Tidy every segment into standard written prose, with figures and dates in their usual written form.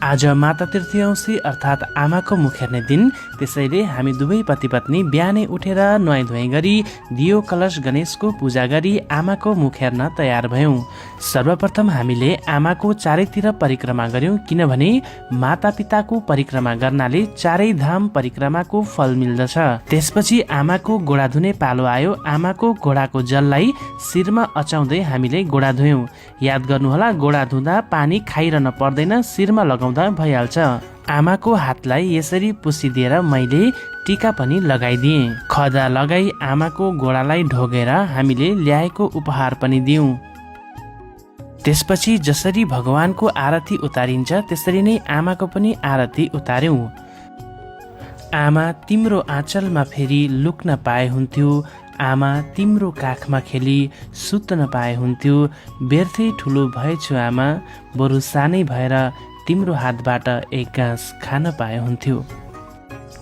आज माता तीर्थी औँसी अर्थात् आमाको मुख हेर्ने दिन। त्यसैले हामी दुवै पति पत्नी बिहानै उठेर नुहाइ धुवाइ गरी दियो कलश गणेशको पूजा गरी आमाको मुख हेर्न तयार भयौँ। सर्वप्रथम हामीले आमाको चारैतिर परिक्रमा गर्यौँ, किनभने माता पिताको परिक्रमा गर्नाले चारै धाम परिक्रमाको फल मिल्दछ। त्यसपछि आमाको गोडा धुने पालो आयो। आमाको गोडाको जललाई शिरमा अचाउँदै हामीले गोडा धुयौँ। याद गर्नुहोला, गोडा धुँदा पानी खाइरहन पर्दैन, शिरमा लगाउँदा भइहाल्छ। आमाको हातलाई यसरी पुसिदिएर मैले टीका पनि लगाइदिएँ। खदा लगाई आमाको गोडालाई ढोगेर हामीले ल्याएको उपहार पनि दियौँ। त्यसपछि जसरी भगवानको आरती उतारिन्छ त्यसरी नै आमाको पनि आरती उतार्यौँ। आमा तिम्रो आँचलमा फेरि लुक्न पाए हुन्थ्यो, आमा तिम्रो काखमा खेली सुत्न पाए हुन्थ्यो। व्यर्थै ठुलो भएछु आमा, बरु सानै भएर तिम्रो हातबाट एक घाँस खान पाए हुन्थ्यो।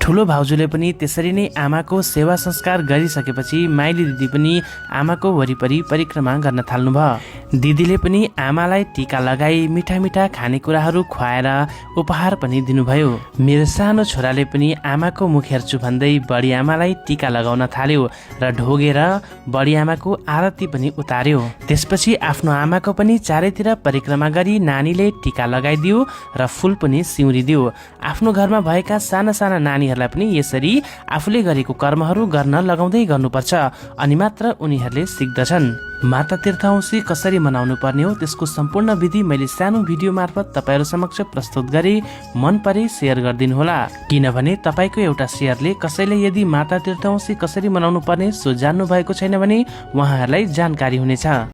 ठुलो भाउजूले पनि त्यसरी नै आमाको सेवा संस्कार गरिसकेपछि माइली दिदी पनि आमाको वरिपरि परिक्रमा गर्न थाल्नुभयो। दिदीले पनि आमालाई टीका लगाई मिठा मिठा खानेकुराहरू खुवाएर उपहार पनि दिनुभयो। मेरो सानो छोराले पनि आमाको मुख हेर्छु भन्दै बडी आमालाई टीका लगाउन थाल्यो र ढोगेर बडी आमाको आरती पनि उतार्यो। त्यसपछि आफ्नो आमाको पनि चारैतिर परिक्रमा गरी नानीले टीका लगाइदियो र फुल पनि सिउरिदियो। आफ्नो घरमा भएका साना साना नानीहरूलाई पनि यसरी आफूले गरेको कर्महरू गर्न लगाउँदै गर्नुपर्छ, अनि मात्र उनीहरूले सिक्दछन्। माता तीर्थ औँसी कसरी मनाउनु पर्ने हो त्यसको सम्पूर्ण विधि मैले सानो भिडियो मार्फत तपाईहरु समक्ष प्रस्तुत गरे। मन परे शेयर गरिदिनुहोला, किनभने तपाईको एउटा शेयरले कसैले यदि माता तीर्थ औँसी कसरी मनाउनु पर्ने सो जान्नु भएको छैन भने उहाँहरूलाई जानकारी हुनेछ।